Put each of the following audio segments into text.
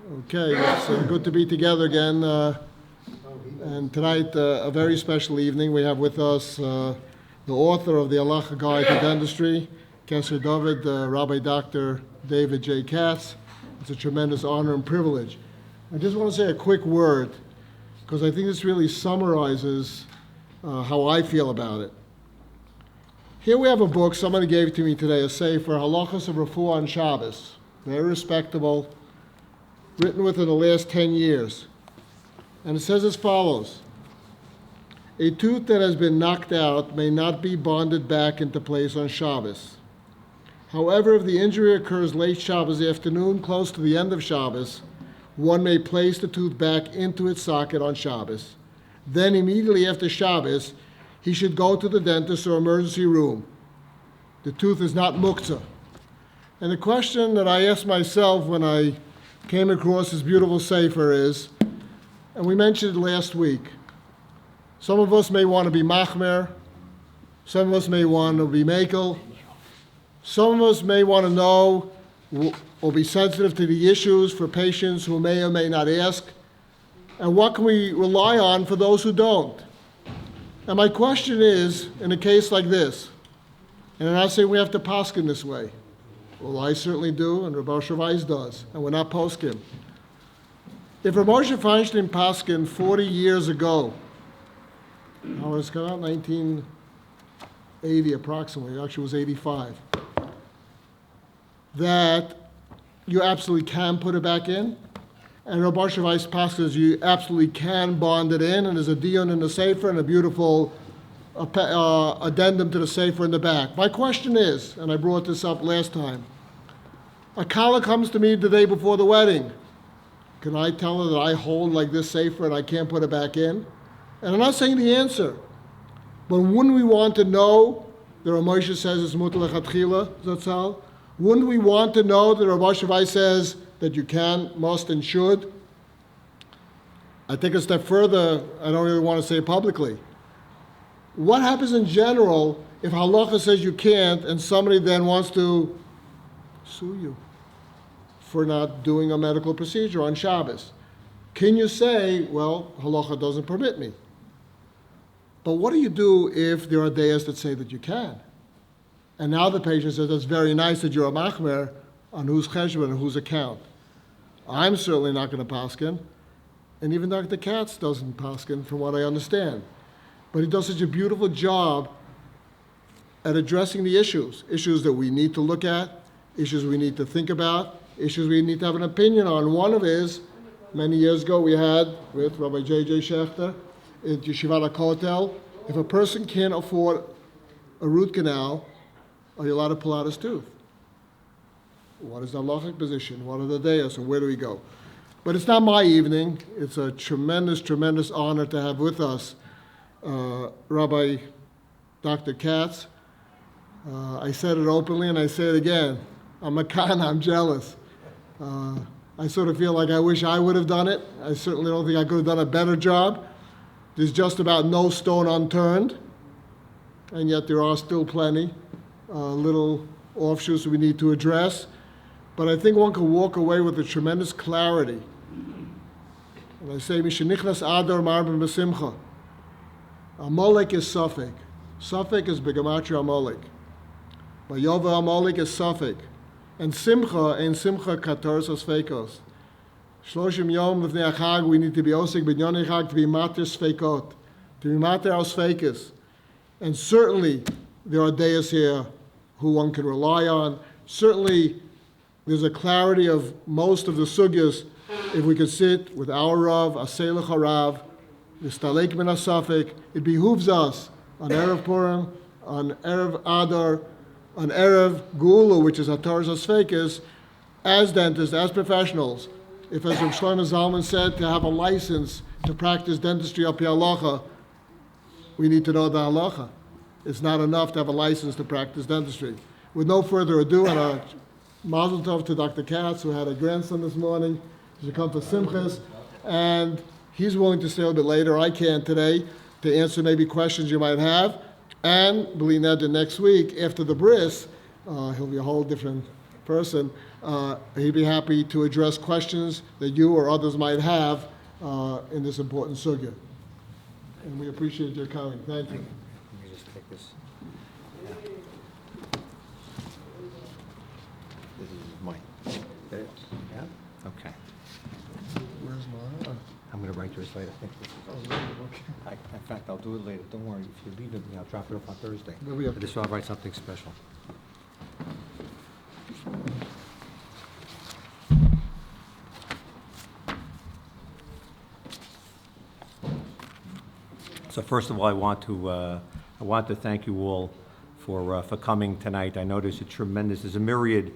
Okay, it's good to be together again. And tonight, a very special evening. We have with us the author of the Halacha Guide to Dentistry, Kesser Dovid, Rabbi Dr. David J. Katz. It's a tremendous honor and privilege. I just want to say a quick word, because I think this really summarizes how I feel about it. Here we have a book, somebody gave it to me today, a sefer, Halachos of Refuah on Shabbos. Very respectable, written within the last 10 years. And it says as follows: a tooth that has been knocked out may not be bonded back into place on Shabbos. However, if the injury occurs late Shabbos afternoon, close to the end of Shabbos, one may place the tooth back into its socket on Shabbos. Then immediately after Shabbos, he should go to the dentist or emergency room. The tooth is not muktzah. And the question that I asked myself when I came across this beautiful sefer is, and we mentioned it last week, some of us may want to be machmer, some of us may want to be makel, some of us may want to know or be sensitive to the issues for patients who may or may not ask, and what can we rely on for those who don't? And my question is, in a case like this, and I'm not saying we have to paskin this way. Well, I certainly do, and Rabbi Weiss does, and we're not poskim. If Rabbi Feinstein paskin 40 years ago, I was come out 1980 approximately, actually it was 85, that you absolutely can put it back in, and Rabbi Weiss paskin you absolutely can bond it in, and there's a dion in the sefer and a beautiful addendum to the sefer in the back. My question is, and I brought this up last time, a kala comes to me the day before the wedding. Can I tell her that I hold like this sefer and I can't put it back in? And I'm not saying the answer, but wouldn't we want to know that Rav Moshe says it's mutar lechatchila, zatzal? Wouldn't we want to know that Rabbi Shavai says that you can, must, and should? I take a step further, I don't really want to say it publicly. What happens in general if halacha says you can't and somebody then wants to sue you for not doing a medical procedure on Shabbos? Can you say, well, halacha doesn't permit me? But what do you do if there are days that say that you can? And now the patient says, it's very nice that you're a machmer, on whose cheshbon and whose account. I'm certainly not going to paskin, and even Dr. Katz doesn't paskin from what I understand. But he does such a beautiful job at addressing the issues that we need to look at, issues we need to think about, issues we need to have an opinion on. One of is, many years ago we had with Rabbi J.J. Schechter at Yeshivat HaKotel, if a person can't afford a root canal, are you allowed to pull out his tooth? What is the halachic position? What are the dayas, and where do we go? But it's not my evening. It's a tremendous, tremendous honor to have with us Rabbi Dr. Katz. I said it openly and I say it again. I'm a kana, I'm jealous. I sort of feel like I wish I would have done it. I certainly don't think I could have done a better job. There's just about no stone unturned, and yet there are still plenty little offshoots we need to address. But I think one can walk away with a tremendous clarity. And I say, Mishenichnas Adar Marbin B'Simcha. Amalek is Suffolk. Suffolk is Begamatria Amalek. Vayova Amalek is Suffolk. And Simcha Kataros Asfekos. Shloshim Yom Lefnei Achag, we need to be Osik B'Nyonei Chag, to be Mater Sfekot, to be Mater Asfekos. And certainly there are days here who one can rely on. Certainly there's a clarity of most of the sugyas. If we could sit with our Rav, Aselech HaRav, Nistalek Min HaSafek, it behooves us on Erev Purim, on Erev Adar, on Erev Gula, which is Hataras HaSfekos, as dentists, as professionals, if, as Rav Shlomo Zalman said, to have a license to practice dentistry al pi halacha, we need to know the halacha. It's not enough to have a license to practice dentistry. With no further ado, and a mazel tov to Dr. Katz, who had a grandson this morning. He should come to Simchas, and he's willing to stay a little bit later. I can't today, to answer maybe questions you might have. And believe that next week, after the bris, he'll be a whole different person, he'd be happy to address questions that you or others might have in this important sugya. And we appreciate your coming. Thank you. Let me just take this. Yeah. This is mine. Yeah? Okay. Where's mine? I'm going to write yours later. In fact, I'll do it later. Don't worry. If you leave it, I'll drop it off on Thursday. Maybe But this I'll write something special. So first of all, I want to thank you all for coming tonight. I know there's a myriad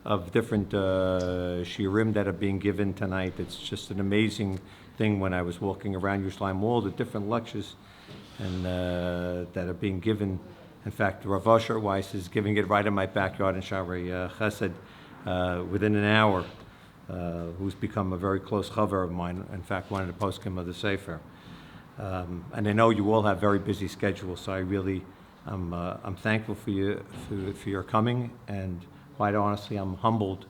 of different shiurim that are being given tonight. It's just an amazing thing when I was walking around Yerushalayim, all the different lectures and that are being given. In fact, Rav Asher Weiss is giving it right in my backyard in Shaarei Chesed within an hour, who's become a very close chaver of mine, in fact, one of the poskim of the Sefer. And I know you all have very busy schedules, so I'm thankful for you for your coming, and quite honestly, I'm humbled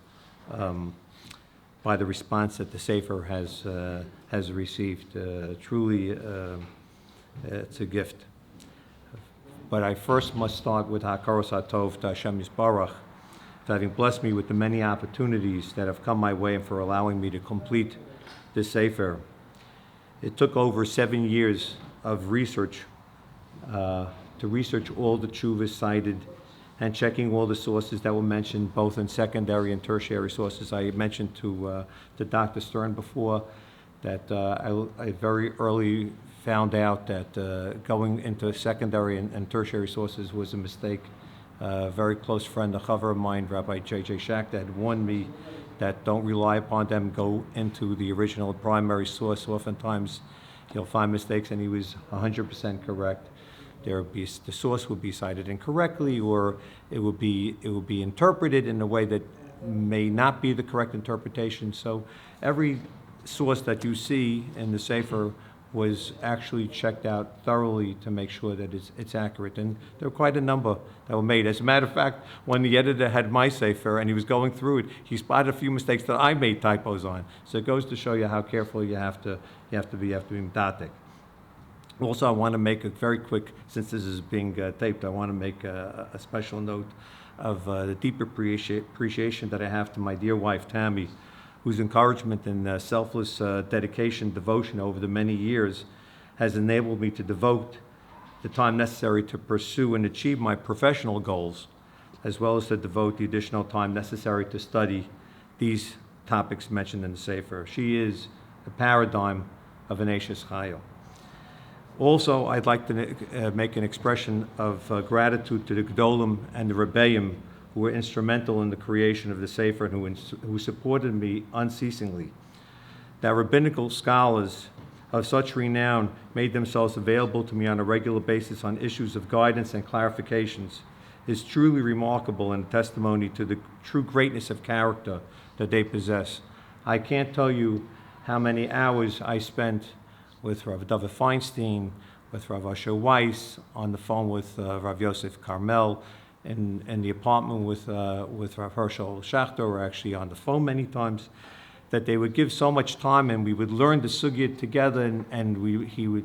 by the response that the Sefer has received. Truly, it's a gift. But I first must start with Hakaros HaTov to Hashem Yisbarach, for having blessed me with the many opportunities that have come my way and for allowing me to complete this Sefer. It took over 7 years of research to research all the tshuvas cited and checking all the sources that were mentioned, both in secondary and tertiary sources. I mentioned to Dr. Stern before that I very early found out that going into secondary and tertiary sources was a mistake. A very close friend, a chaver of mine, Rabbi J.J. Shakta, had warned me that don't rely upon them, go into the original primary source. Oftentimes you'll find mistakes, and he was 100% correct. The source would be cited incorrectly, or it would be interpreted in a way that may not be the correct interpretation. So every source that you see in the Sefer was actually checked out thoroughly to make sure that it's accurate. And there were quite a number that were made. As a matter of fact, when the editor had my Sefer and he was going through it, he spotted a few mistakes that I made typos on. So it goes to show you how careful you have to be methodic. Also, I want to make a very quick, since this is being taped, I want to make a special note of the deep appreciation that I have to my dear wife, Tammy, whose encouragement and selfless dedication, devotion over the many years has enabled me to devote the time necessary to pursue and achieve my professional goals, as well as to devote the additional time necessary to study these topics mentioned in the Sefer. She is the paradigm of an Eishes Chayil. Also, I'd like to make an expression of gratitude to the Gedolim and the Rebbeim who were instrumental in the creation of the Sefer and who supported me unceasingly. That rabbinical scholars of such renown made themselves available to me on a regular basis on issues of guidance and clarifications is truly remarkable and a testimony to the true greatness of character that they possess. I can't tell you how many hours I spent with Rav Dovid Feinstein, with Rav Asher Weiss, on the phone with Rav Yosef Carmel, in the apartment with Rav Herschel Schachter, or actually on the phone many times, that they would give so much time, and we would learn the sugya together, and the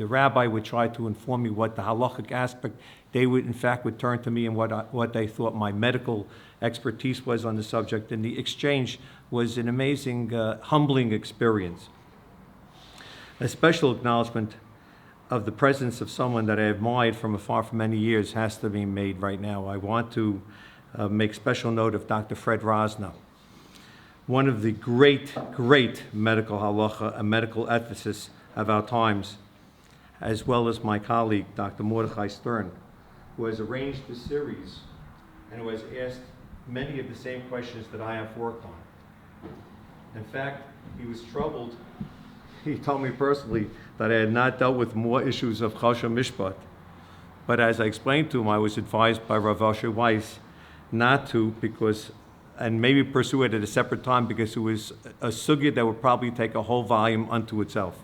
rabbi would try to inform me what the halachic aspect. They would turn to me and what they thought my medical expertise was on the subject, and the exchange was an amazing, humbling experience. A special acknowledgement of the presence of someone that I admired from afar for many years has to be made right now. I want to make special note of Dr. Fred Rosner, one of the great medical halacha and medical ethicists of our times, as well as my colleague, Dr. Mordechai Stern, who has arranged the series and who has asked many of the same questions that I have worked on. In fact, he was troubled. He told me personally that I had not dealt with more issues of Chasha Mishpat. But as I explained to him, I was advised by Rav Asher Weiss not to, and maybe pursue it at a separate time, because it was a sugya that would probably take a whole volume unto itself.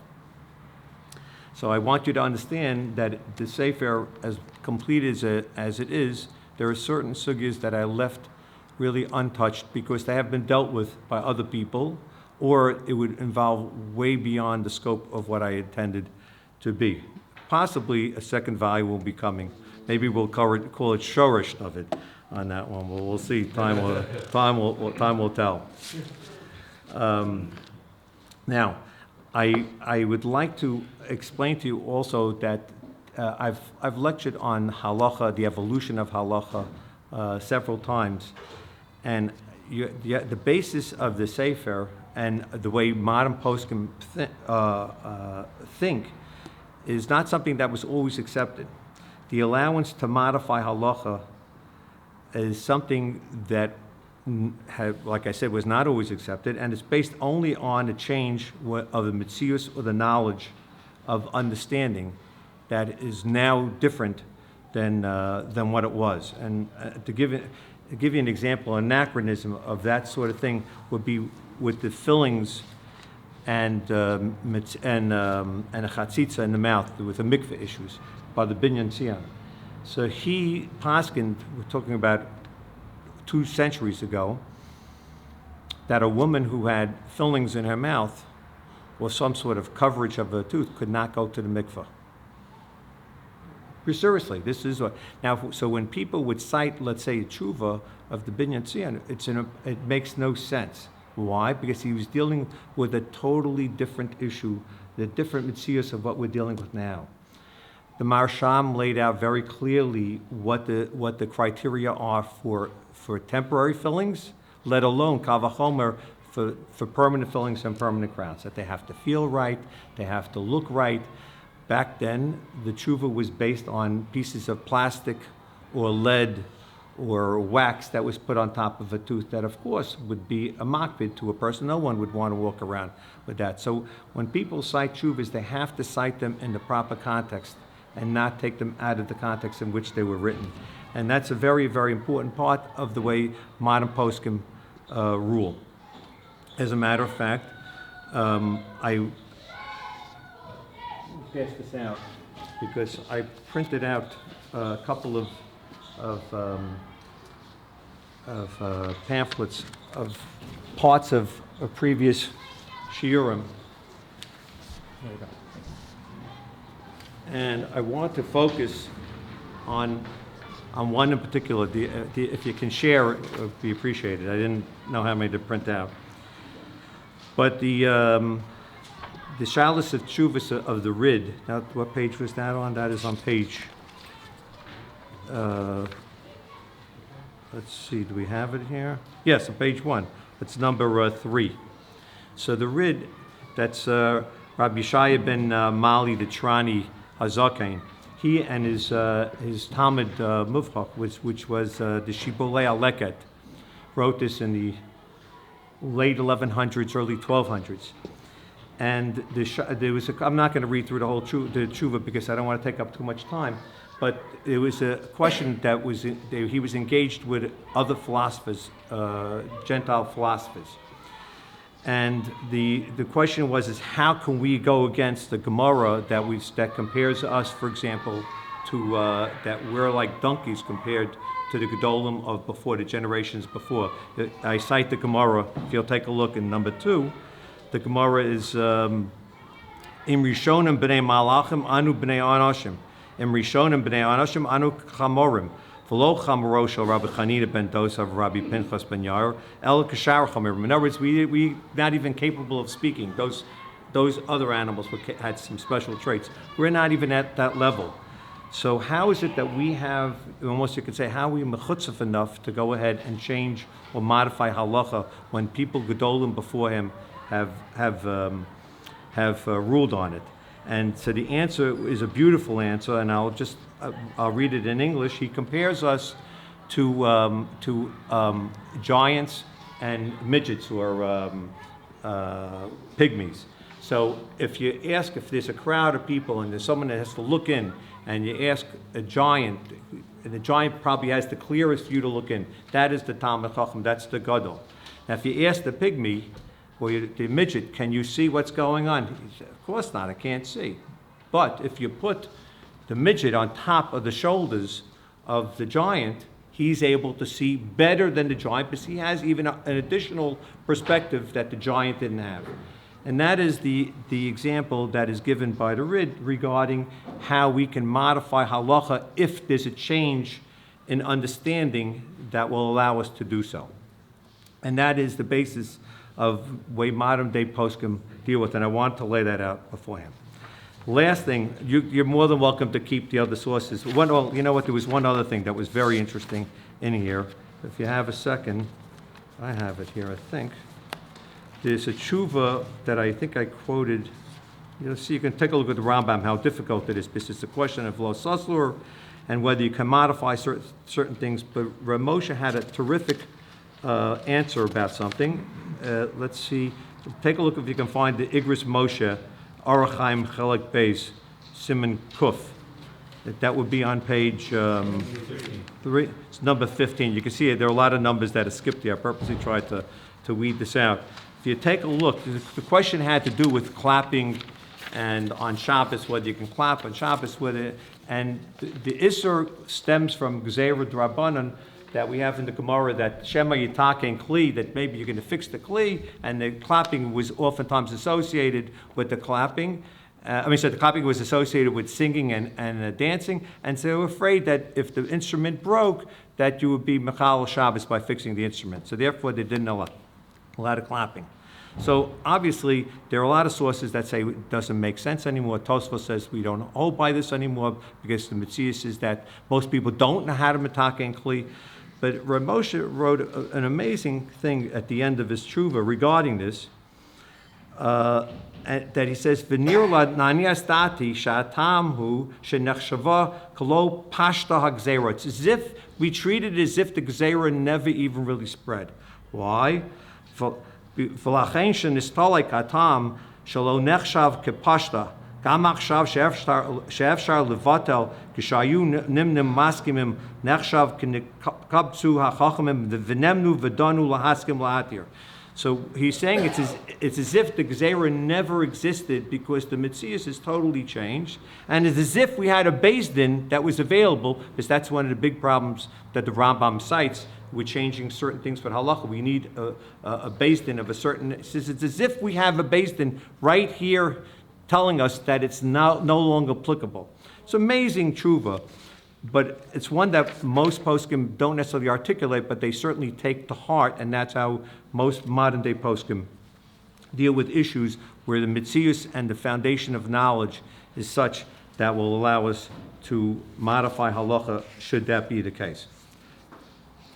So I want you to understand that the Sefer, as complete as it is, there are certain sugyas that I left really untouched because they have been dealt with by other people, or it would involve way beyond the scope of what I intended to be. Possibly a second volume will be coming. Maybe we'll call it Shorish Dovid on that one. We'll see. Time will tell. Now, I would like to explain to you also that I've lectured on halacha, the evolution of halacha, several times, and the basis of the sefer and the way modern poskim think is not something that was always accepted. The allowance to modify halacha is something that, like I said, was not always accepted, and it's based only on a change of the mitzius or the knowledge of understanding that is now different than what it was. And to give you an example, anachronism of that sort of thing would be with the fillings and a chatzitza in the mouth with the mikveh issues by the Binyan Tzion. So he paskined, we're talking about 2 centuries ago, that a woman who had fillings in her mouth or some sort of coverage of her tooth could not go to the mikveh. Seriously, this is what. Now, so when people would cite, let's say, a tshuva of the Binyan Tzion, it makes no sense. Why? Because he was dealing with a totally different issue, the different mitzias of what we're dealing with now. The Marsham laid out very clearly what the criteria are for temporary fillings, let alone kavachomer for permanent fillings and permanent crowns. That they have to feel right, they have to look right. Back then, the tshuva was based on pieces of plastic or lead or wax that was put on top of a tooth that, of course, would be a makbid to a person. No one would want to walk around with that. So when people cite tshuvas, they have to cite them in the proper context and not take them out of the context in which they were written. And that's a very, very important part of the way modern poskim rule. As a matter of fact, I pass this out because I printed out a couple of pamphlets of parts of a previous shiurim. There you go. And I want to focus on one in particular. If you can share, it would be appreciated. I didn't know how many to print out. But the Shalos of Tshuvas of the Rid, now what page was that on? That is on page, let's see, do we have it here? Yes, on page 1. It's number 3. So the Rid, that's Rabbi Shaya ben Mali the Trani Hazaken. He and his Talmud Muvchach, which was the Shibbolei Aleket, wrote this in the late 1100s, early 1200s. And there was I'm not going to read through the whole tshuva because I don't want to take up too much time, but it was a question that he was engaged with other philosophers, Gentile philosophers. And the question was how can we go against the Gemara that compares us, for example, to that we're like donkeys compared to the Gedolim of before, the generations before. I cite the Gemara. If you'll take a look in number 2, the Gemara is Im Rishonim b'nei Malachim anu b'nei Anashim. Im Rishonim b'nei Anashim anu Chamorim. V'lo Chamoro shel Rabbi Chanina ben Dosav Rabbi Pinchas ben Yair el Kashar Chamorim. In other words, we not even capable of speaking. Those other animals had some special traits. We're not even at that level. So how is it that we have, almost you could say, how are we mechutzef enough to go ahead and change or modify halacha when people gedolim before him have ruled on it? And so the answer is a beautiful answer, and I'll read it in English. He compares us to giants and midgets or pygmies. So if you ask if there's a crowd of people and there's someone that has to look in, and you ask a giant, and the giant probably has the clearest view to look in. That is the Talmud Chacham, that's the Gadol. Now if you ask the pygmy, or the midget, can you see what's going on? He said, of course not, I can't see. But if you put the midget on top of the shoulders of the giant, he's able to see better than the giant because he has even an additional perspective that the giant didn't have. And that is the example that is given by the Rid regarding how we can modify halacha if there's a change in understanding that will allow us to do so. And that is the basis of way modern day poskim deal with, and I want to lay that out beforehand. Last thing, you're more than welcome to keep the other sources. You know what, there was one other thing that was very interesting in here. If you have a second, I have it here, I think. There's a tshuva that I think I quoted. You'll see, you can take a look at the Rambam, how difficult it is, because it's a question of lo saslur and whether you can modify certain things. But Rav Moshe had a terrific answer about something. Let's see, take a look if you can find the Igris Moshe, Orach Chaim Chelek Beis, Siman Kuf. That would be on page 3. It's number 15. You can see it. There are a lot of numbers that are skipped here. I purposely tried to weed this out. If you take a look, the question had to do with clapping and on Shabbos, whether you can clap on Shabbos with it. And the Isser stems from Gzeira Drabanan that we have in the Gemara, that Shema Yitake and Kli, that maybe you're going to fix the Kli, and the clapping was oftentimes associated with the clapping. So the clapping was associated with singing and dancing, and so they were afraid that if the instrument broke, that you would be Mechal Shabbos by fixing the instrument. So therefore, they didn't allow a lot of clapping. So obviously, there are a lot of sources that say it doesn't make sense anymore. Tosfos says we don't hold by this anymore because the Metzius is that most people don't know how to Mitake and Kli. But Rav Moshe wrote an amazing thing at the end of his tshuva regarding this, that he says, "V'nir la'nanias dati sha'atam hu shenechshava kolo pashta ha'gzeira." It's as if we treated it as if the gzeira never even really spread. Why? V'lachein shenistalei katam shelo nechshav kepashta. Gam achshav she'efshar levatel kishayu nimnim maskimim nechshav k'nikabtzu ha'chachamim v'nemnu v'danu lahaskim la'atir. So he's saying it's as if the Gzeira never existed because the Metzius has totally changed. And it's as if we had a Beis Din that was available, because that's one of the big problems that the Rambam cites with changing certain things for halacha. We need a Beis Din of a certain... It's as if we have a Beis Din right here telling us that it's no longer applicable. It's amazing tshuva. But it's one that most poskim don't necessarily articulate, but they certainly take to heart, and that's how most modern-day poskim deal with issues where the mitzius and the foundation of knowledge is such that will allow us to modify halacha, should that be the case.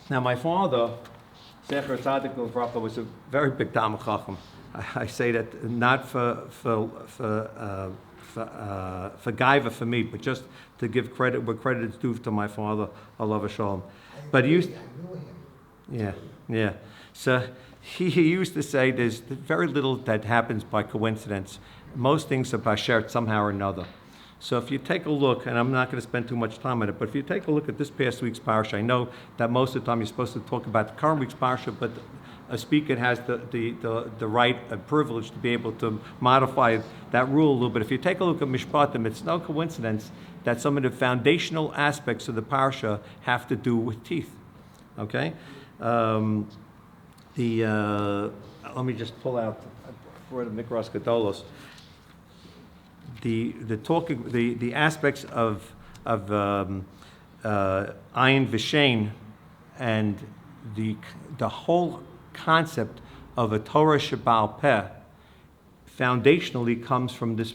Now, my father, Zecher Tzadik Livracha, was a very big Talmid Chacham. I say that not for gaiva for me, but just to give credit where credit is due to my father, Allah Shalom. But he used, yeah. So he used to say there's very little that happens by coincidence. Most things are bashert somehow or another. So if you take a look, and I'm not going to spend too much time on it, but if you take a look at this past week's parsha, I know that most of the time you're supposed to talk about the current week's parsha, but a speaker has the right and privilege to be able to modify that rule a little bit. If you take a look at Mishpatim, it's no coincidence that some of the foundational aspects of the parsha have to do with teeth. Okay? Let me just pull out for the Mikras Gedolos. The aspects of Ayin V'Shein and the whole concept of a Torah Sheba'al Peh foundationally comes from this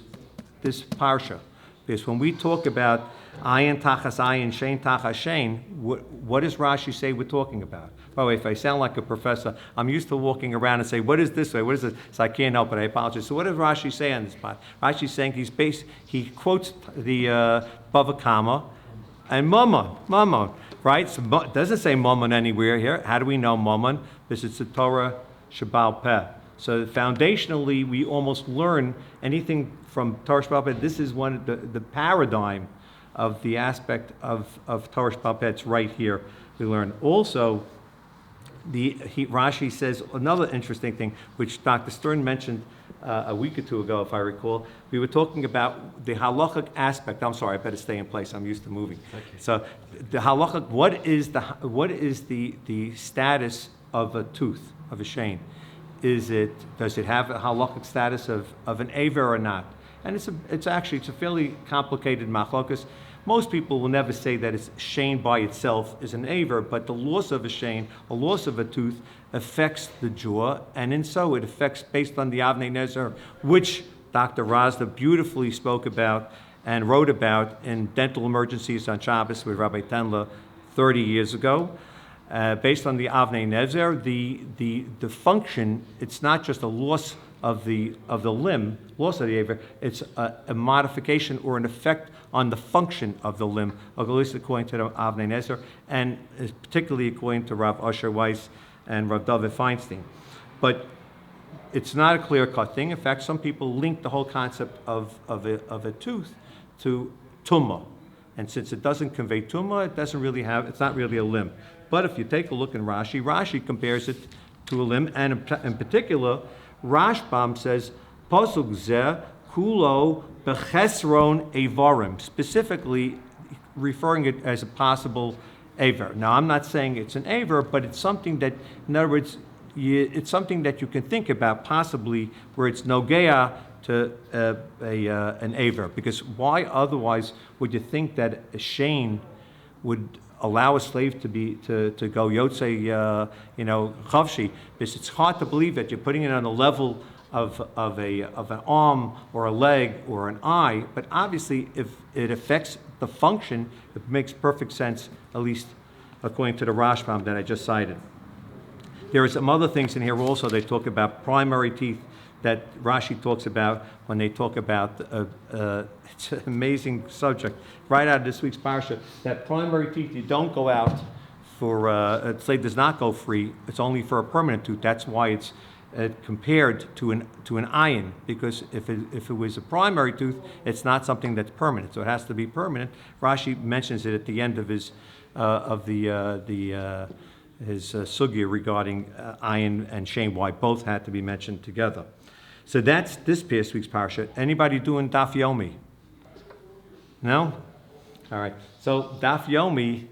parsha. Because when we talk about Ayin Tachas Ayin, Shein Tachas Shein, what does Rashi say we're talking about? By the way, if I sound like a professor, I'm used to walking around and say, what is this way? What is this? So I can't help it, I apologize. So what does Rashi say on this part? Rashi's saying he quotes the Bava Kama and Mammon, right? So it doesn't say Mammon anywhere here. How do we know Mammon? Because it's the Torah Sheba'al Peh. So foundationally, we almost learn anything from Torah Sheba'al Peh. This is one of the paradigm of the aspect of Torah Sheba'al Peh. It's right here. We learn also. Rashi says another interesting thing, which Dr. Stern mentioned a week or two ago, if I recall. We were talking about the halachic aspect. I'm sorry, I better stay in place. I'm used to moving. Okay. So the halachic, what is the status of a tooth, of a shane? Does it have a halachic status of an aver or not? And it's a fairly complicated machlokas. Most people will never say that it's shane by itself is an aver, but the loss of a shane, a loss of a tooth, affects the jaw, and in so it affects based on the Avnei Nezer, which Dr. Razda beautifully spoke about and wrote about in Dental Emergencies on Shabbos with Rabbi Tenla 30 years ago. Based on the Avnei Nezer, the function, it's not just a loss of the limb, loss of the aver, it's a modification or an effect on the function of the limb, at least according to the Avnei Nezer, and particularly according to Rav Asher Weiss and Rav Dovid Feinstein. But it's not a clear-cut thing. In fact, some people link the whole concept of a tooth to tumah. And since it doesn't convey tumah, it's not really a limb. But if you take a look in Rashi compares it to a limb, and in particular, Rashbam says, Pasuk zeh kulo bechesron evarim, specifically referring it as a possible aver. Now, I'm not saying it's an aver, but it's something that, in other words, it's something that you can think about possibly where it's nogea to an aver. Because why otherwise would you think that a shane would allow a slave to go yotzei, chavshi? Because it's hard to believe that you're putting it on the level of an arm or a leg or an eye, but obviously if it affects the function, it makes perfect sense, at least according to the Rashbam that I just cited. There are some other things in here also. They talk about primary teeth that Rashi talks about when they talk about, it's an amazing subject, right out of this week's parsha, that primary teeth, you don't go out for, a slave does not go free, it's only for a permanent tooth. That's why it's compared to an iron, because if it was a primary tooth, it's not something that's permanent, so it has to be permanent. Rashi mentions it at the end of his sugya regarding ayin and shame, why both had to be mentioned together. So that's this past week's parsha. Anybody doing Daf Yomi? No? All right. So Daf Yomi,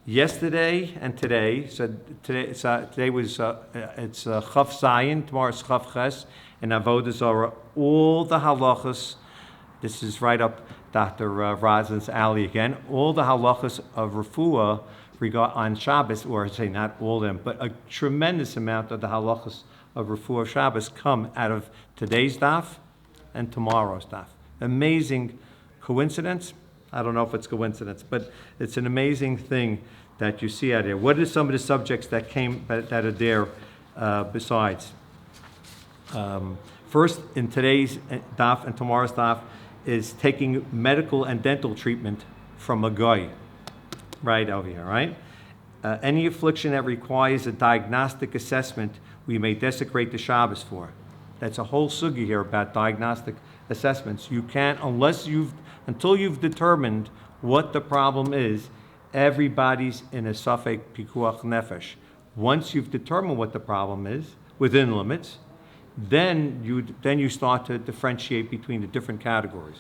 yesterday and today. So today was it's Chaf Zayin. Tomorrow is Chaf Ches and Avodah Zarah. All the halachas. This is right up Dr. Razan's alley again. All the halachas of refuah on Shabbos, or I say not all of them, but a tremendous amount of the halachas of refuah Shabbos come out of today's daf and tomorrow's daf. Amazing coincidence. I don't know if it's coincidence, but it's an amazing thing that you see out here. What are some of the subjects that are there besides? First, in today's daf and tomorrow's daf, is taking medical and dental treatment from a goy. Right over here, right? Any affliction that requires a diagnostic assessment, we may desecrate the Shabbos for. That's a whole sugi here about diagnostic assessments. You can't, until you've determined what the problem is, everybody's in a safek pikuach nefesh. Once you've determined what the problem is, within limits, then you start to differentiate between the different categories.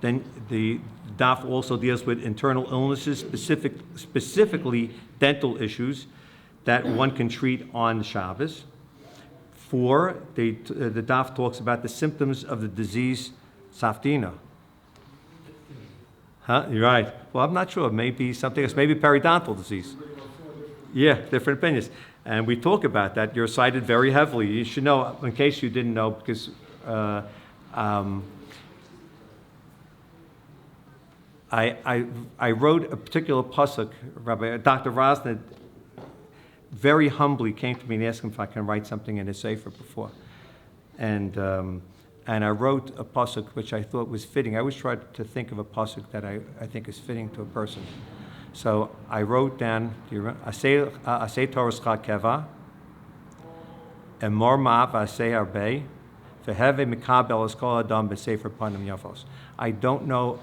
Then the daf also deals with internal illnesses, specifically dental issues that one can treat on Shabbos. 4, the daf talks about the symptoms of the disease saftina. Huh? You're right. Well, I'm not sure. Maybe something else. Maybe periodontal disease. Yeah, different opinions. And we talk about that. You're cited very heavily. You should know, in case you didn't know, because I wrote a particular pasuk. Rabbi Dr. Rosner very humbly came to me and asked him if I can write something in his sefer before, and I wrote a pasuk which I thought was fitting. I always try to think of a pasuk that I think is fitting to a person. So I wrote down, Aseh Torascha Keva, Emor Ma V'aseh Arbei, V'heve Mikabel Eskol Adam B'Sefer Panim Yafos. I don't know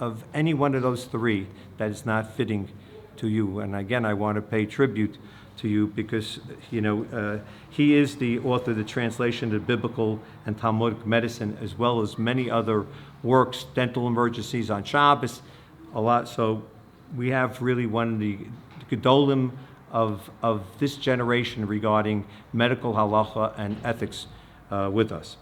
of any one of those 3 that is not fitting to you. And again, I want to pay tribute to you because, he is the author of the translation of biblical and Talmudic medicine, as well as many other works, dental emergencies on Shabbos, a lot. So we have really one of the gedolim of this generation regarding medical halacha and ethics with us.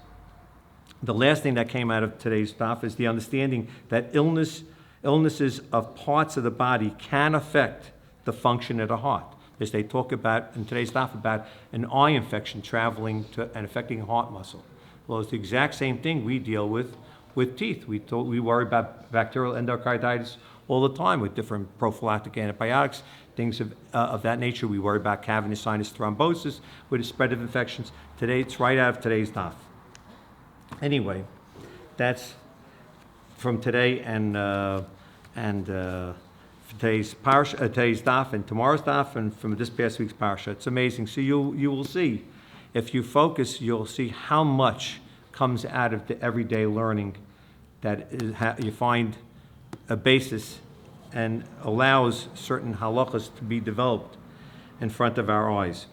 The last thing that came out of today's daf is the understanding that illnesses of parts of the body can affect the function of the heart. As they talk about in today's daf about an eye infection traveling to and affecting heart muscle. Well, it's the exact same thing we deal with teeth. We worry about bacterial endocarditis all the time with different prophylactic antibiotics, things of that nature. We worry about cavernous sinus thrombosis with the spread of infections. Today, it's right out of today's daf. Anyway, that's from today and today's parsha, today's daf and tomorrow's daf, and from this past week's parsha. It's amazing. So you will see, if you focus, you'll see how much comes out of the everyday learning that you find a basis and allows certain halachas to be developed in front of our eyes.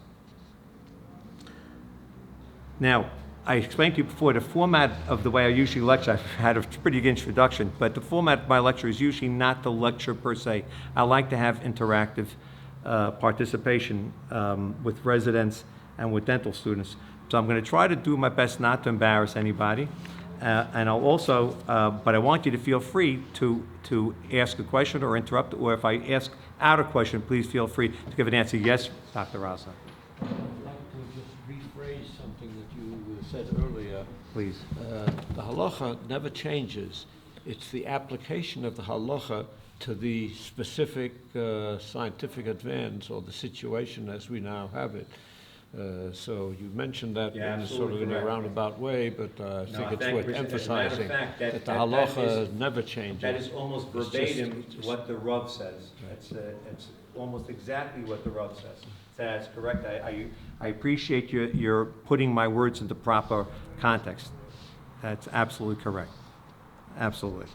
Now, I explained to you before the format of the way I usually lecture. I've had a pretty good introduction, but the format of my lecture is usually not the lecture per se. I like to have interactive participation with residents and with dental students. So I'm going to try to do my best not to embarrass anybody. And I'll also, but I want you to feel free to ask a question or interrupt, or if I ask out a question, please feel free to give an answer. Yes, Dr. Rasa. I'd like to just rephrase something that you said earlier. Please. The halacha never changes. It's the application of the halacha to the specific scientific advance or the situation as we now have it. So you mentioned that in sort of in a roundabout way, but I think it's worth emphasizing that the halacha never changes. That is almost verbatim what the Rav says. It's almost exactly what the Rav says. That's correct. I appreciate your putting my words into proper context. That's absolutely correct. Absolutely.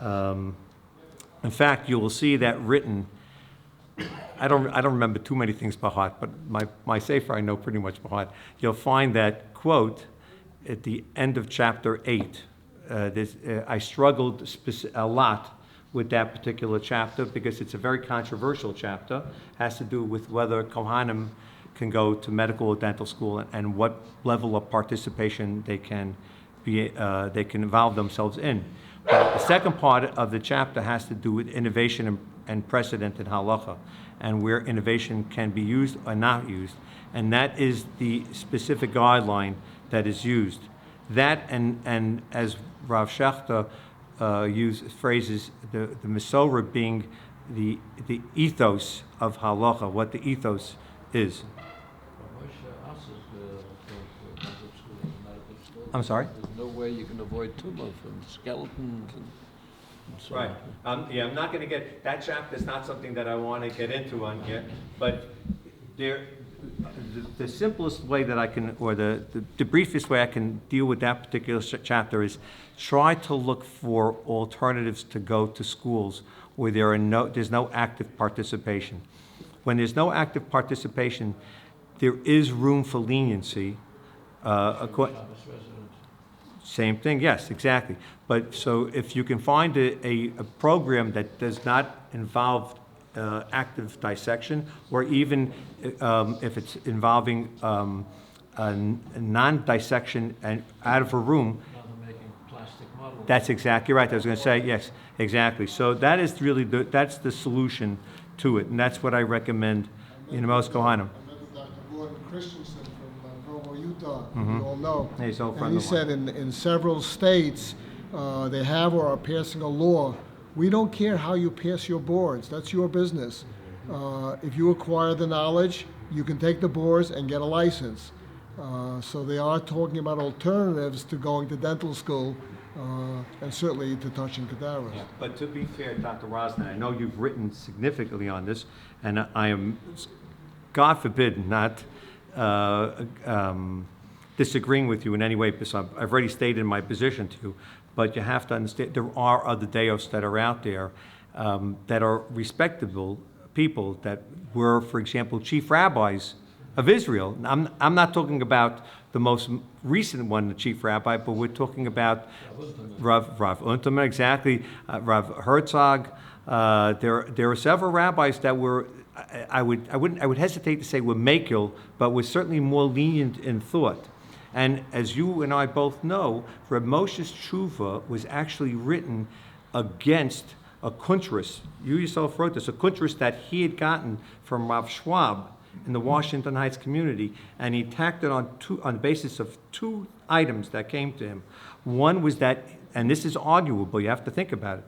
In fact, you will see that written. I don't remember too many things by heart, but my sefer I know pretty much by heart. You'll find that quote at the end of chapter 8. I struggled a lot with that particular chapter because it's a very controversial chapter. It has to do with whether Kohanim can go to medical or dental school and what level of participation they can involve themselves in. But the second part of the chapter has to do with innovation and precedent in halacha, and where innovation can be used or not used, and that is the specific guideline that is used. That and as Rav Shechter used phrases, the Mesorah being the ethos of halacha, what the ethos is. I'm sorry? There's no way you can avoid tumors and skeletons and so Right. on. I'm not going to get, that chapter is not something that I want to get into on here, but the simplest way that I can, or the briefest way I can deal with that particular chapter is try to look for alternatives to go to schools where there's no active participation. When there's no active participation, there is room for leniency. Same thing, yes, exactly. But so if you can find a program that does not involve active dissection, or even if it's involving a non-dissection and out of a room, Making plastic models. that's exactly right. I was going to say, yes, exactly. So that is really that's the solution to it, and that's what I recommend in most Kohanim. Christensen from Provo, Utah, you all know. He's all And friend he of said in several states, they have or are passing a law. We don't care how you pass your boards. That's your business. If you acquire the knowledge, you can take the boards and get a license. So they are talking about alternatives to going to dental school and certainly to touching cadavers. Yeah, but to be fair, Dr. Rosner, I know you've written significantly on this, and I am, God forbid, not disagreeing with you in any way, because I've already stated my position to you, but you have to understand there are other deos that are out there that are respectable people that were, for example, chief rabbis of Israel. I'm not talking about the most recent one, the chief rabbi, but we're talking about Rav Unterman, exactly, Rav Herzog. There are several rabbis that were, I would hesitate to say were makil, but were certainly more lenient in thought. And as you and I both know, Reb Moshe's tshuva was actually written against a kuntris. You yourself wrote this, a kuntris that he had gotten from Rav Schwab in the Washington Heights community, and he tacked it on the basis of two items that came to him. One was that, and this is arguable, you have to think about it.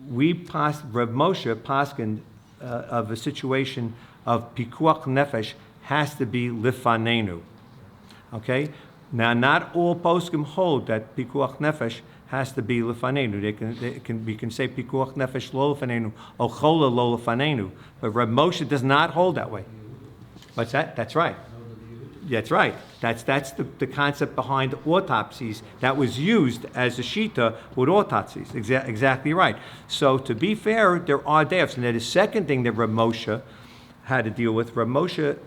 Reb Moshe paskined of a situation of pikuach nefesh has to be lifanenu. Okay? Now, not all poskim hold that pikuach nefesh has to be lifanenu. We can say pikuach nefesh lo lifanenu, or chola lo lifanenu. But Reb Moshe does not hold that way. What's that? That's right. That's right. That's the concept behind autopsies that was used as a shita with autopsies. Exactly right. So to be fair, there are deaths. And then the second thing that Reb Moshe had to deal with, Reb Moshe,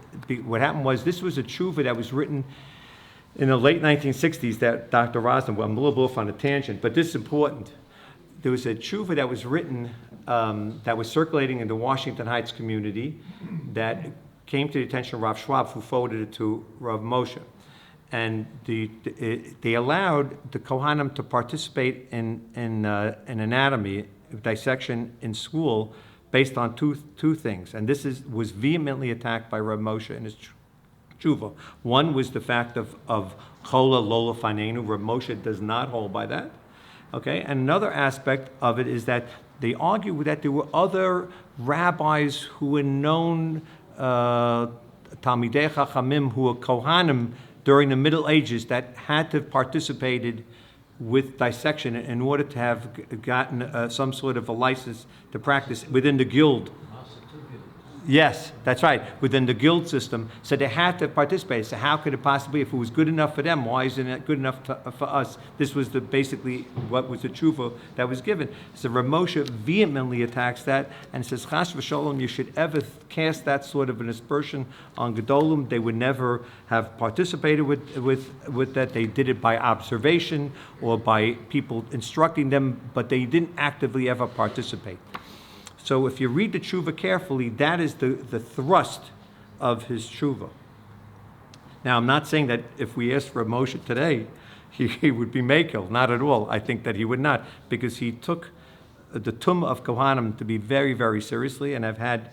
what happened was this was a tshuva that was written in the late 1960s that Dr. Rosner, well, I'm a little off on a tangent, but this is important. There was a tshuva that was written that was circulating in the Washington Heights community that came to the attention of Rav Schwab, who forwarded it to Rav Moshe. And they allowed the Kohanim to participate in anatomy, dissection in school, based on two things. And this was vehemently attacked by Rav Moshe in his tshuva. One was the fact of chola lola fanenu. Rav Moshe does not hold by that. Okay, and another aspect of it is that they argue that there were other rabbis who were known Talmidei Chachamim who were Kohanim during the Middle Ages that had to have participated with dissection in order to have gotten some sort of a license to practice within the guild. Yes, that's right, within the guild system. So they had to participate. So how could it possibly, if it was good enough for them, why isn't it good enough for us? This was basically what was the tshuva that was given. So Rav Moshe vehemently attacks that and says, Chas v'sholom, you should ever cast that sort of an aspersion on Gedolim. They would never have participated with that. They did it by observation or by people instructing them, but they didn't actively ever participate. So if you read the tshuva carefully, that is the thrust of his tshuva. Now, I'm not saying that if we asked for Moshe today, he would be makil. Not at all. I think that he would not, because he took the tum of Kohanim to be very, very seriously, and I've had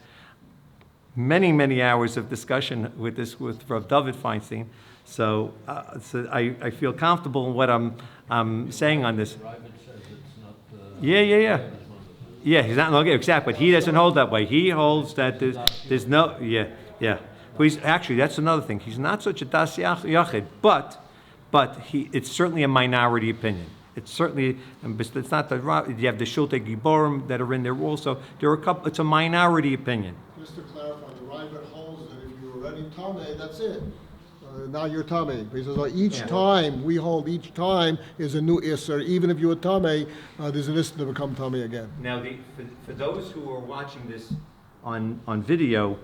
many, many hours of discussion with Rav Dovid Feinstein. So I feel comfortable in what I'm saying on this. Yeah. Yeah, he's not looking exact, but he doesn't hold that way. He holds that there's no, yeah. But actually, that's another thing. He's not such a das yachid, but it's certainly a minority opinion. It's certainly, it's not the, you have the Shulte Giborim that are in there also. There are a couple, it's a minority opinion. Just to clarify, the Rabbi holds that if you're already Tameh, that's it. Now you're Tameh. He says, each time is a new Isser. Even if you're Tameh, there's an Isser to become Tameh again. Now, for those who are watching this on video,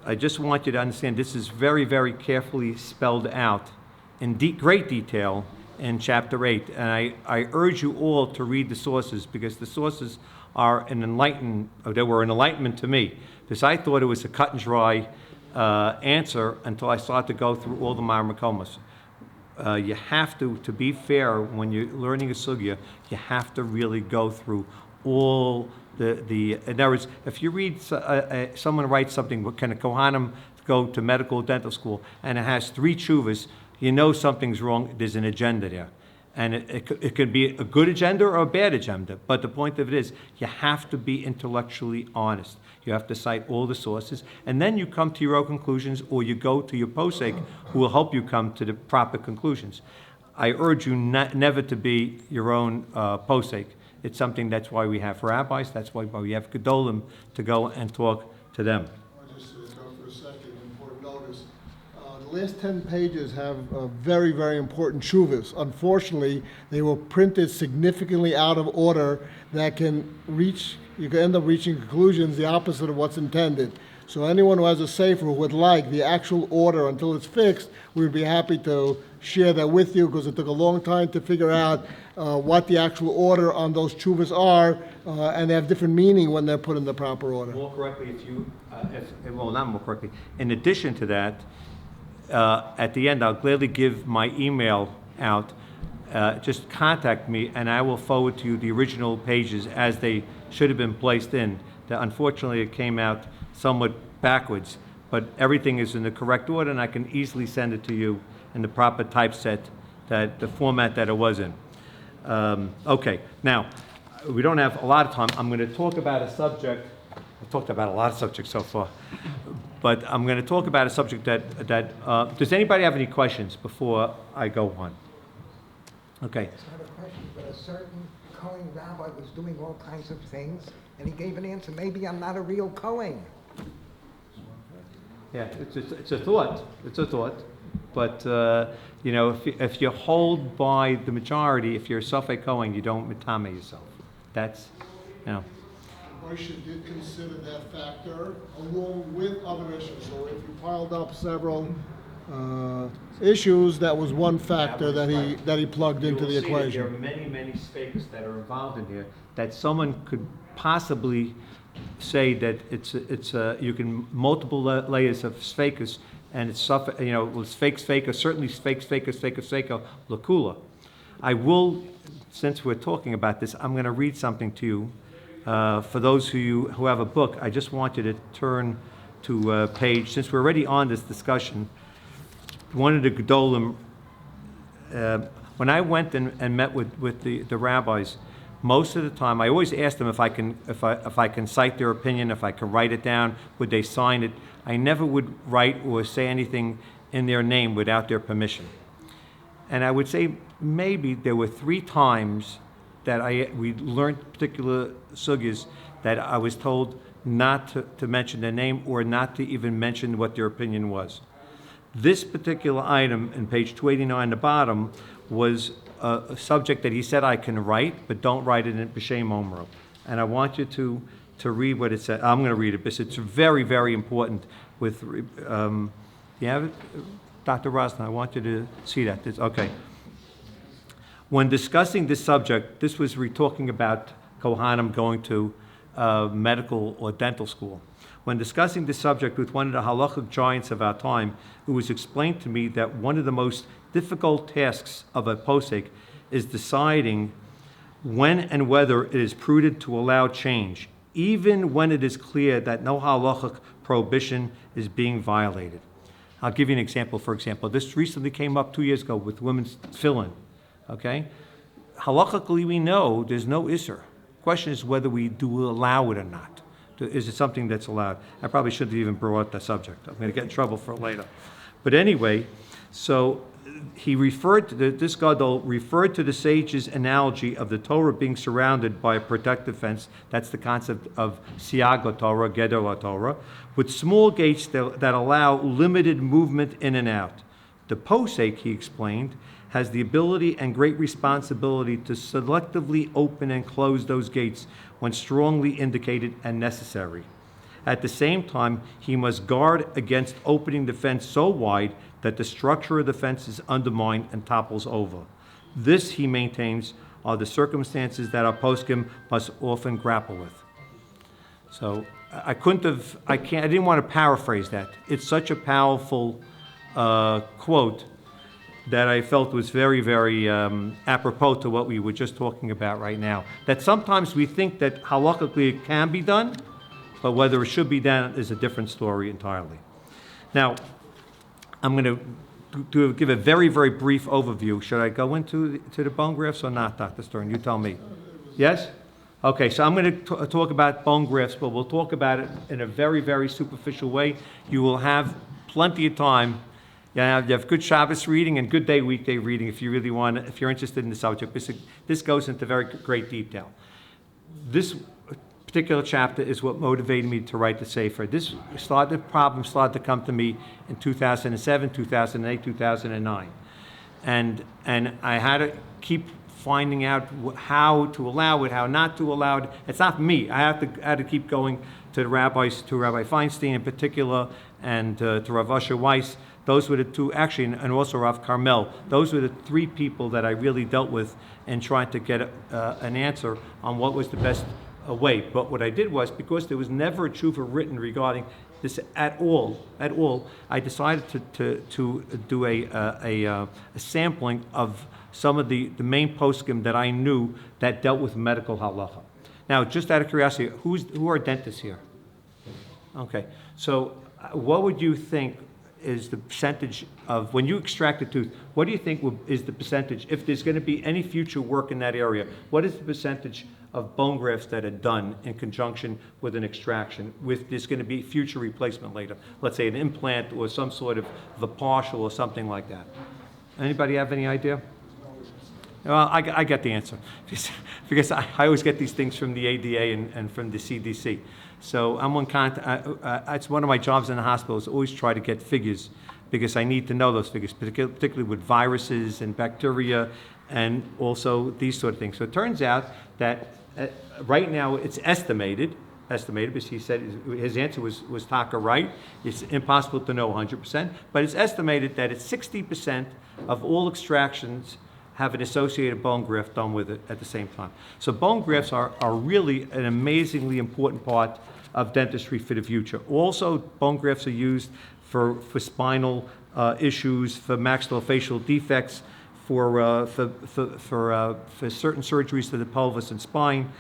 I just want you to understand this is very, very carefully spelled out in great detail in chapter 8. And I urge you all to read the sources, because the sources are they were an enlightenment to me. Because I thought it was a cut and dry answer until I started to go through all the Marmakomas. You have to be fair, when you're learning a sugya, you have to really go through all in other words, if you read, someone writes something, what kind of Kohanim go to medical dental school, and it has 3 tshuvas, you know something's wrong, there's an agenda there. And it could be a good agenda or a bad agenda, but the point of it is, you have to be intellectually honest. You have to cite all the sources, and then you come to your own conclusions, or you go to your posek, who will help you come to the proper conclusions. I urge you never to be your own posek. It's something, that's why we have rabbis, that's why we have gedolim, to go and talk to them. I'll just go for a second, important notice. The last 10 pages have very, very important shuvas. Unfortunately, they were printed significantly out of order that you can end up reaching conclusions the opposite of what's intended. So anyone who has a sefer who would like the actual order until it's fixed, we would be happy to share that with you, because it took a long time to figure out what the actual order on those chuvas are, and they have different meaning when they're put in the proper order. More correctly, well, not more correctly. In addition to that, at the end, I'll gladly give my email out. Just contact me, and I will forward to you the original pages as they should have been placed in. Unfortunately, it came out somewhat backwards, but everything is in the correct order, and I can easily send it to you in the proper typeset, the format that it was in. Okay, now, we don't have a lot of time. I'm going to talk about a subject. I've talked about a lot of subjects so far, but I'm going to talk about a subject that does anybody have any questions before I go on? Okay. It's not a question, but a certain Cohen rabbi was doing all kinds of things, and he gave an answer, maybe I'm not a real Cohen. Yeah, it's a thought. It's a thought. But, if you hold by the majority, if you're a Safek Cohen, you don't mitame yourself. That's, Moshe did consider that factor along with other issues. So if you piled up several issues, that was one factor that he plugged into the equation. There are many, many stakes that are involved in here that someone could possibly say that you can multiple layers of sfekus, and it's sfeik, certainly sfeika lakula. I will, since we're talking about this, I'm going to read something to you. For those who have a book, I just want you to turn to a page, since we're already on this discussion. One of the Gedolim, when I went and met with the rabbis, most of the time, I always asked them if I can cite their opinion, if I can write it down, would they sign it? I never would write or say anything in their name without their permission. And I would say maybe there were 3 times that we learned particular sugyas that I was told not to mention their name or not to even mention what their opinion was. This particular item in page 289 at the bottom was a subject that he said I can write, but don't write it in B'Shem Omro. And I want you to read what it said. I'm going to read it because it's very, very important. You have it? Dr. Rosner, I want you to see that. Okay. When discussing this subject, this was talking about Kohanim going to medical or dental school. When discussing this subject with one of the halachic giants of our time, it was explained to me that one of the most difficult tasks of a posek is deciding when and whether it is prudent to allow change, even when it is clear that no halachic prohibition is being violated. I'll give you an example. For example, this recently came up 2 years ago with women's tefillin. Okay? Halachically, we know there's no isser. The question is whether we do allow it or not. Is it something that's allowed? I probably shouldn't have even brought up that subject. I'm going to get in trouble for it later. But anyway, so he this Gadol referred to the sage's analogy of the Torah being surrounded by a protective fence. That's the concept of Siag Torah, Gedor Torah, with small gates that allow limited movement in and out. The posek, he explained, has the ability and great responsibility to selectively open and close those gates when strongly indicated and necessary. At the same time, he must guard against opening the fence so wide that the structure of the fence is undermined and topples over. This, he maintains, are the circumstances that our poskim must often grapple with. So I didn't want to paraphrase that. It's such a powerful quote that I felt was very, very apropos to what we were just talking about right now. That sometimes we think that halakhically it can be done, but whether it should be done is a different story entirely. Now, I'm going to give a very, very brief overview. Should I go into the bone grafts or not, Dr. Stern? You tell me. Yes? Okay, so I'm going to talk about bone grafts, but we'll talk about it in a very, very superficial way. You will have plenty of time. You have good Shabbos reading and good weekday reading if you really want, if you're interested in the subject. This goes into very great detail. This particular chapter is what motivated me to write the Sefer. The problem started to come to me in 2007, 2008, 2009. And I had to keep finding out how to allow it, how not to allow it. It's not me. I had to keep going to the rabbis, to Rabbi Feinstein in particular, and to Rav Asher Weiss. Those were the two, actually, and also Rav Carmel. Those were the three people that I really dealt with in trying to get an answer on what was the best way. But what I did was, because there was never a tshuva written regarding this at all, I decided to do a sampling of some of the main poskim that I knew that dealt with medical halacha. Now, just out of curiosity, who are dentists here? Okay, so what would you think is the percentage of, when you extract a tooth, what do you think is the percentage, if there's going to be any future work in that area, what is the percentage of bone grafts that are done in conjunction with an extraction, with there's going to be future replacement later? Let's say an implant or some sort of a partial or something like that. Anybody have any idea? Well, I get the answer, because I always get these things from the ADA and from the CDC. So I'm on contact. It's one of my jobs in the hospital is always try to get figures, because I need to know those figures, particularly with viruses and bacteria and also these sort of things. So it turns out that right now it's estimated, because he said his answer was taka right. It's impossible to know 100%, but it's estimated that it's 60% of all extractions have an associated bone graft done with it at the same time. So bone grafts are really an amazingly important part of dentistry for the future. Also, bone grafts are used for spinal issues, for maxillofacial defects, for certain surgeries to the pelvis and spine,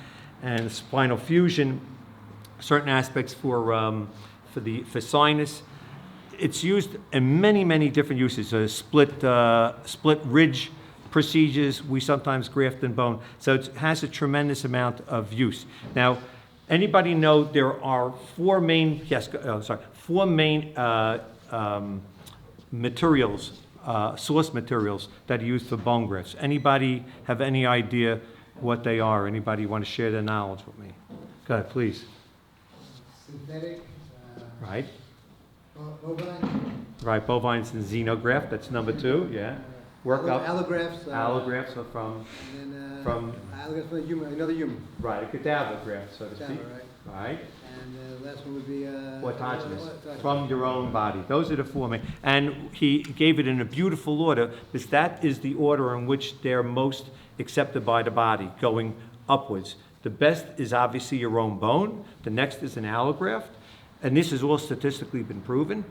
and spinal fusion, certain aspects for sinus. It's used in many different uses. Split ridge procedures, we sometimes graft in bone. So it has a tremendous amount of use. Now, anybody know there are four main materials, source materials that are used for bone grafts? Anybody have any idea what they are? Anybody want to share their knowledge with me? Go ahead, please. Synthetic. Right. Bovine. Right, bovines and xenograft, that's number 2, yeah. Work up. Allografts. Allografts are from allografts from another human. right, a cadaver graft, so to speak. Cadaver, right. Right. And the last one would be Autogenous, from your own body. Those are the four main. And he gave it in a beautiful order, because that is the order in which they're most accepted by the body, going upwards. The best is obviously your own bone. The next is an allograft. And this has all statistically been proven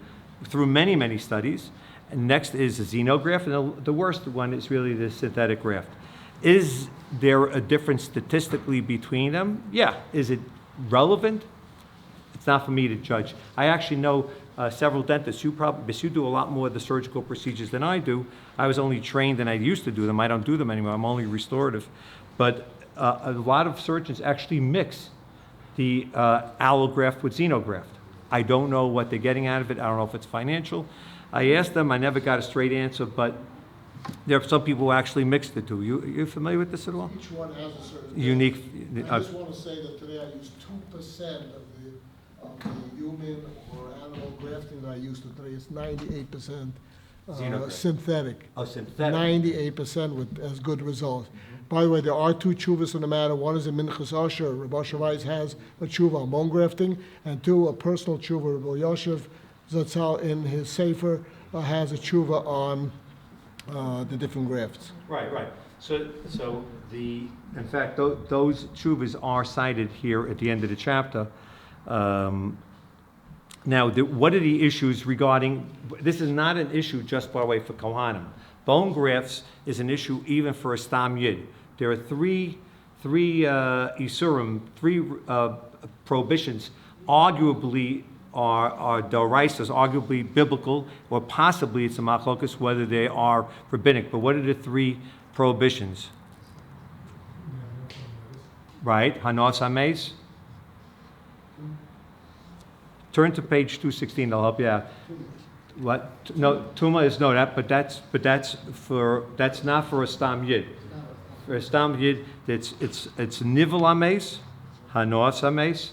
through many studies. And next is a xenograft, and the worst one is really the synthetic graft. Is there a difference statistically between them? Yeah. Is it relevant? It's not for me to judge. I actually know several dentists. Because you do a lot more of the surgical procedures than I do. I was only trained, and I used to do them. I don't do them anymore. I'm only restorative. But a lot of surgeons actually mix the allograft with xenograft. I don't know what they're getting out of it. I don't know if it's financial. I asked them, I never got a straight answer, but there are some people who actually mix the two. You familiar with this at all? Each one has a certain Unique. I just want to say that today I use 2% of the human or animal grafting that I used today. It's 98% Xenograft. synthetic. Oh, synthetic. 98% with as good results. By the way, there are 2 tshuvas in the matter. One is in Minchas Asher. Rabbi Asher Weiss has a tshuva on bone grafting, and 2, a personal tshuva. Rabbi Yoshev Zatzal in his Sefer has a tshuva on the different grafts. Right. So in fact, those tshuvas are cited here at the end of the chapter. Now, what are the issues regarding, this is not an issue just, by the way, for Kohanim. Bone grafts is an issue even for a Stam Yid. There are three Isurim, 3 prohibitions, arguably are doraisas, arguably biblical, or possibly it's a machlokas whether they are rabbinic. But what are the 3 prohibitions? Right, Hanos Hameis. Turn to page 216. I'll help you out. What? No, Tuma is no that, but that's not for a Stam Yid. For a Stam Yid, it's Nivel Hameis, hanoas hames,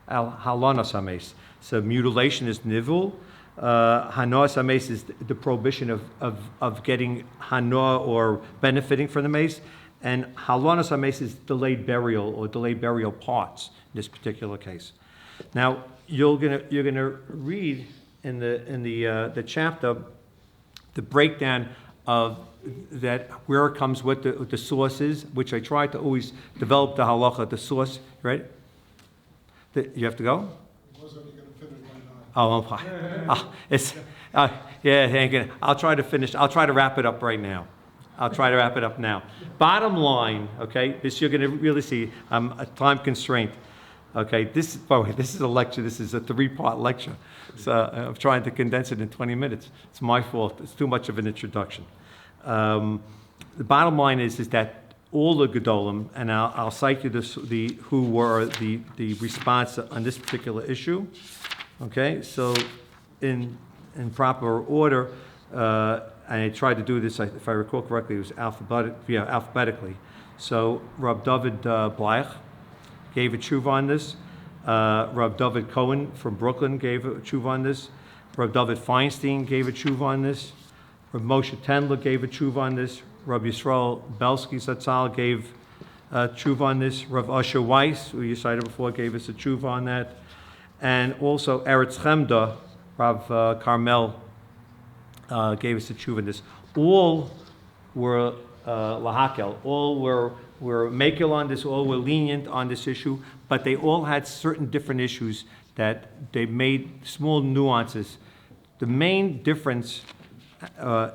al halonas hames. So mutilation is nivul. Hanoas hames is the prohibition of getting hanoah or benefiting from the mace, and halonas hames is delayed burial or delayed burial parts in this particular case. Now you're gonna read in the chapter the breakdown of that, where it comes, what the source is, which I try to always develop the halacha, the source, right? You have to go? Oh, it's yeah. Thank you. I'll try to finish. I'll try to wrap it up right now. Bottom line, okay. This you're going to really see. I'm a time constraint. Okay. This is a lecture. This is a 3-part lecture. So I'm trying to condense it in 20 minutes. It's my fault. It's too much of an introduction. The bottom line is that all the Gedolim, and I'll cite you who were the response on this particular issue. Okay, so in proper order, I tried to do this, if I recall correctly, it was alphabetically. So Rab Dovid Bleich gave a tshuva on this. Rab David Cohen from Brooklyn gave a tshuva on this. Rab David Feinstein gave a tshuva on this. Rab Moshe Tendler gave a tshuva on this. Rab Yisrael Belsky Zatzal gave a tshuva on this. Rav Usher Weiss, who you cited before, gave us a tshuva on that. And also Eretz Chemda, Rav Carmel, gave us a tshuva on this. All were lahakel, all were makel on this, all were lenient on this issue, but they all had certain different issues that they made small nuances. The main difference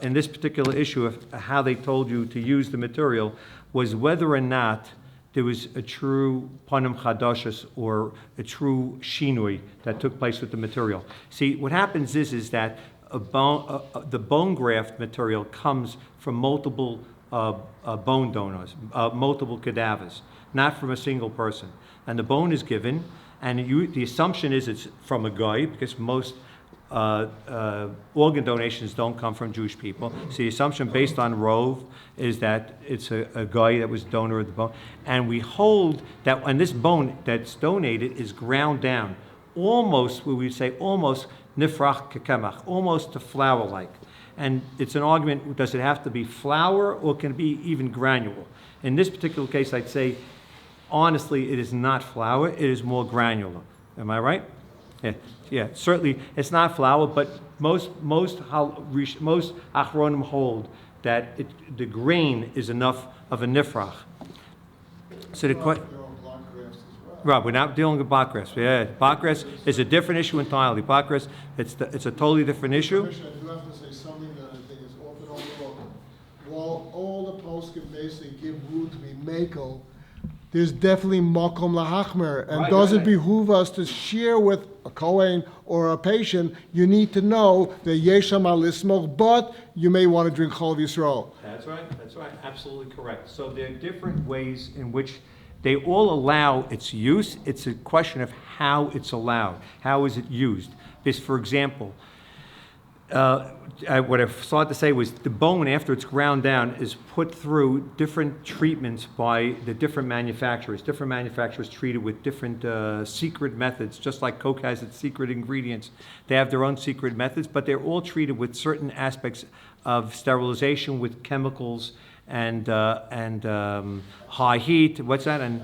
in this particular issue of how they told you to use the material was whether or not there was a true panim chadashas or a true shinui that took place with the material. See, what happens is that the bone graft material comes from multiple bone donors, multiple cadavers, not from a single person. And the bone is given, and the assumption is it's from a guy, because most organ donations don't come from Jewish people. So the assumption based on Rove is that it's a guy that was donor of the bone. And we hold that when this bone that's donated is ground down, almost, we would say almost nifrach kekemach, almost to flour-like. And it's an argument, does it have to be flour or can it be even granule? In this particular case, I'd say, honestly, it is not flour, it is more granular. Am I right? Yeah, certainly it's not flour, but most achronim hold that the grain is enough of a nifrach. So right, we're not dealing with block grafts. Yeah, block grafts is a different issue entirely. Block grafts, it's a totally different issue. Commissioner, I do have to say something that I think is often overlooked. While all the poskim basically give root to be makel, there's definitely makom lahachmer, and does it behoove us to share with a Kohen or a patient? You need to know that yesham alismoch, but you may want to drink Chol Yisrael. That's right, absolutely correct. So there are different ways in which they all allow its use. It's a question of how it's allowed. How is it used? Because, for example, what I started to say was the bone, after it's ground down, is put through different treatments by the different manufacturers. Different manufacturers treat it with different secret methods, just like Coke has its secret ingredients. They have their own secret methods, but they're all treated with certain aspects of sterilization with chemicals and high heat. What's that? And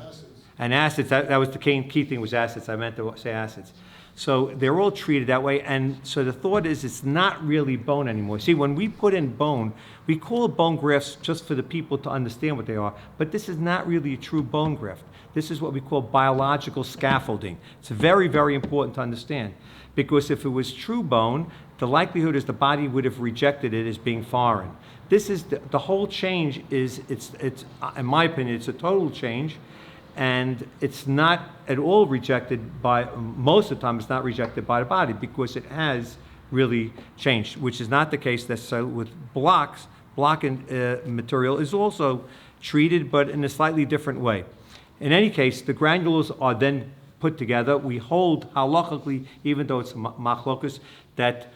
acids. That was the key thing was acids. I meant to say acids. So they're all treated that way, and so the thought is it's not really bone anymore. See, when we put in bone, we call it bone grafts just for the people to understand what they are, but this is not really a true bone graft. This is what we call biological scaffolding. It's very, very important to understand, because if it was true bone, the likelihood is the body would have rejected it as being foreign. This is the whole change is, it's in my opinion, it's a total change. And it's not at all rejected by, most of the time it's not rejected by the body because it has really changed, which is not the case necessarily with blocks. Block material is also treated, but in a slightly different way. In any case, the granules are then put together. We hold halachically, even though it's machlokus, that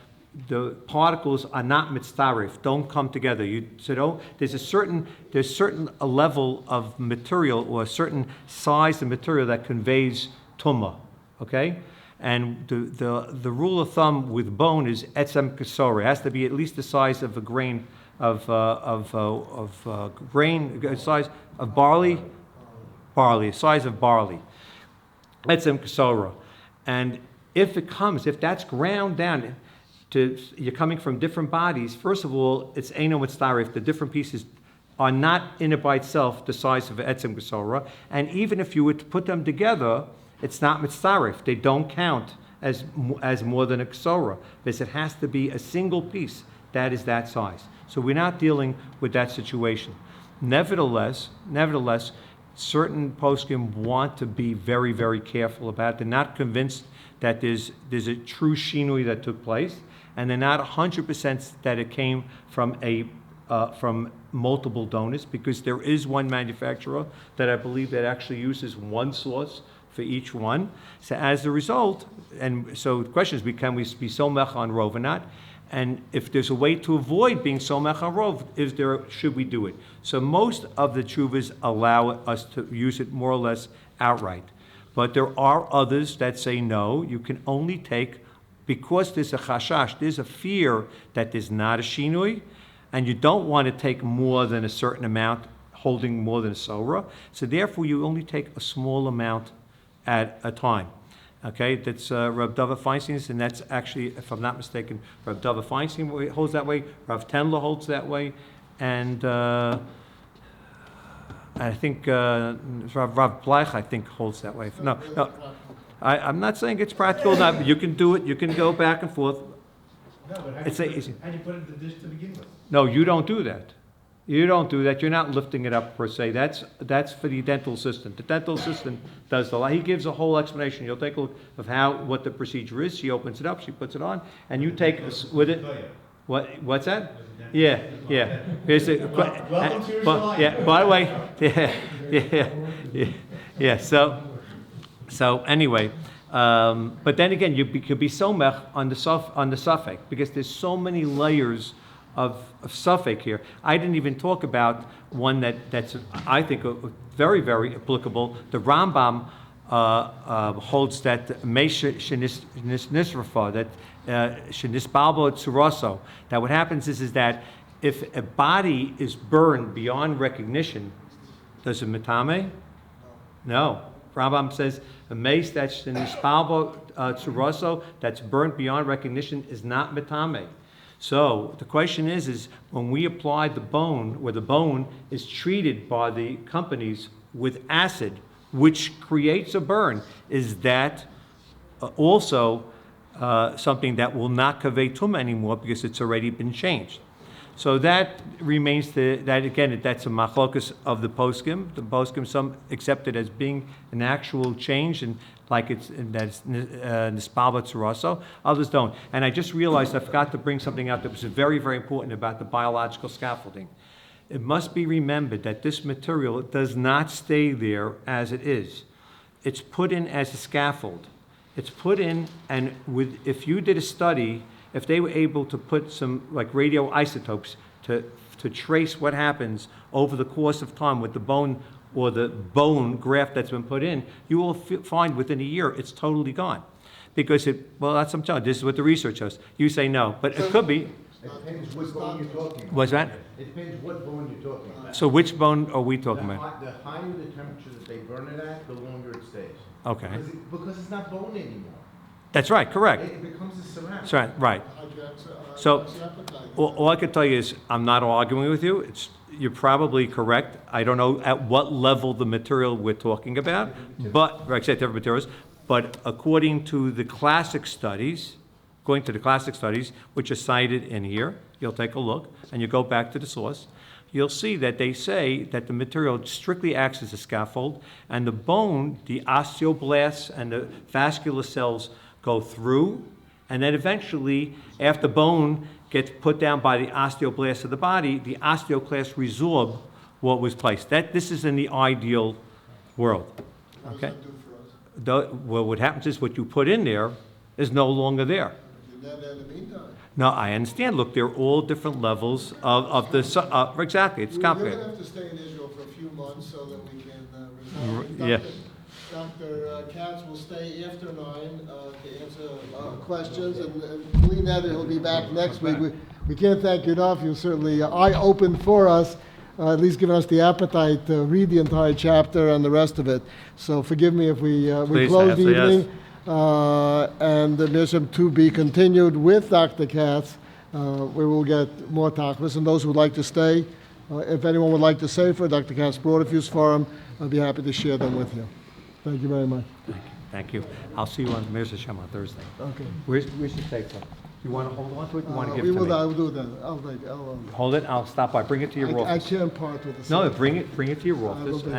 the particles are not mitzarif, don't come together. There's certain a level of material or a certain size of material that conveys tumah, okay? And the rule of thumb with bone is etzem kesor. It has to be at least the size of a grain of size of barley, size of barley. Etzem kesora. And if that's ground down you're coming from different bodies, first of all, it's eino mitzarif. The different pieces are not in it by itself the size of etzem kesora. And even if you were to put them together, it's not mitzarif. They don't count as more than a kesora, because it has to be a single piece that is that size. So we're not dealing with that situation. Nevertheless, certain poskim want to be very, very careful about it. They're not convinced that there's a true shinui that took place, and they're not 100% that it came from from multiple donors, because there is one manufacturer that I believe that actually uses one source for each one. So as a result, and so the question is, can we be somech on rov or not? And if there's a way to avoid being somech on rov, should we do it? So most of the tshuvas allow us to use it more or less outright. But there are others that say no, you can only take, because there's a chashash, there's a fear that there's not a shinui, and you don't want to take more than a certain amount, holding more than a sorah. So therefore, you only take a small amount at a time. Okay, that's Rabbi Dovid Feinstein's, and that's actually, if I'm not mistaken, Rabbi Dovid Feinstein holds that way, Rabbi Tendler holds that way, and I think Rav Bleich, I think, holds that way. No, I'm not saying it's practical. Not, you can do it. You can go back and forth. No, but how do you put it in the dish to begin with? No, you don't do that. You don't do that. You're not lifting it up per se. That's for the dental assistant. The dental assistant does he gives a whole explanation. You'll take a look of what the procedure is. She opens it up. She puts it on, and you take with it. What's that? Yeah. Here's Welcome to your yeah. By the way, yeah. So anyway, but then again, you could be somech on the suffix, because there's so many layers of suffix here. I didn't even talk about one that's I think very, very applicable. The Rambam holds that nisrafa, that shenisbalbo tsuraso. That what happens is that if a body is burned beyond recognition, does it mitame? No. Rambam says a mace that's shenisbalbo tsuraso, that's burnt beyond recognition, is not mitame. So the question is when we apply the bone, where the bone is treated by the companies with acid, which creates a burn, is that also something that will not convey tumah anymore, because it's already been changed? So that remains that's a machlokas of the poskim. The poskim, some accept it as being an actual change, and that's nispalba tzuraso. Others don't. And I just realized I forgot to bring something out that was very, very important about the biological scaffolding. It must be remembered that this material does not stay there as it is. It's put in as a scaffold. It's put in, and if you did a study, if they were able to put some like radioisotopes to trace what happens over the course of time with the bone or the bone graft that's been put in, you will find within a year it's totally gone. Because that's what I'm telling you. This is what the research shows. You say no, but it could be. It depends what bone you're talking about. What's that? It depends what bone you're talking about. So which bone are we talking about? The higher the temperature that they burn it at, the longer it stays. Okay. Because it's not bone anymore. That's right, correct. It becomes a ceramic. That's right. So all I can tell you is I'm not arguing with you. You're probably correct. I don't know at what level the material we're talking about, but except different materials. But according to the classic studies, which are cited in here, you'll take a look and you go back to the source, you'll see that they say that the material strictly acts as a scaffold, and the bone, the osteoblasts and the vascular cells go through, and then eventually, after bone gets put down by the osteoblasts of the body, the osteoclasts resorb what was placed. This is in the ideal world. Okay? Well, what happens is what you put in there is no longer there. No, I understand. Look, they're all different levels of the, exactly, it's You're gonna complicated. have to stay in Israel for a few months so that we can resolve it. Yeah. Dr. Katz will stay after 9 to answer questions, and Lee Nether, he'll be back next week. We can't thank you enough. You certainly eye-opened for us, at least giving us the appetite to read the entire chapter and the rest of it. So forgive me if we Please, close I the say yes. evening. And the mission to be continued with Dr. Katz. We will get more talks. And those who would like to stay, if anyone would like to say for Dr. Katz brought a few for him, I'd be happy to share them with you. Thank you very much. Thank you. I'll see you on Mirza Hashem on Thursday. Okay. Where's your safe phone? You want to hold on to it? You want to give We it to will, me? I will do that. I'll Hold it, I'll stop by. Bring it to your I office. can't part with the. No, bring it to your will office. do.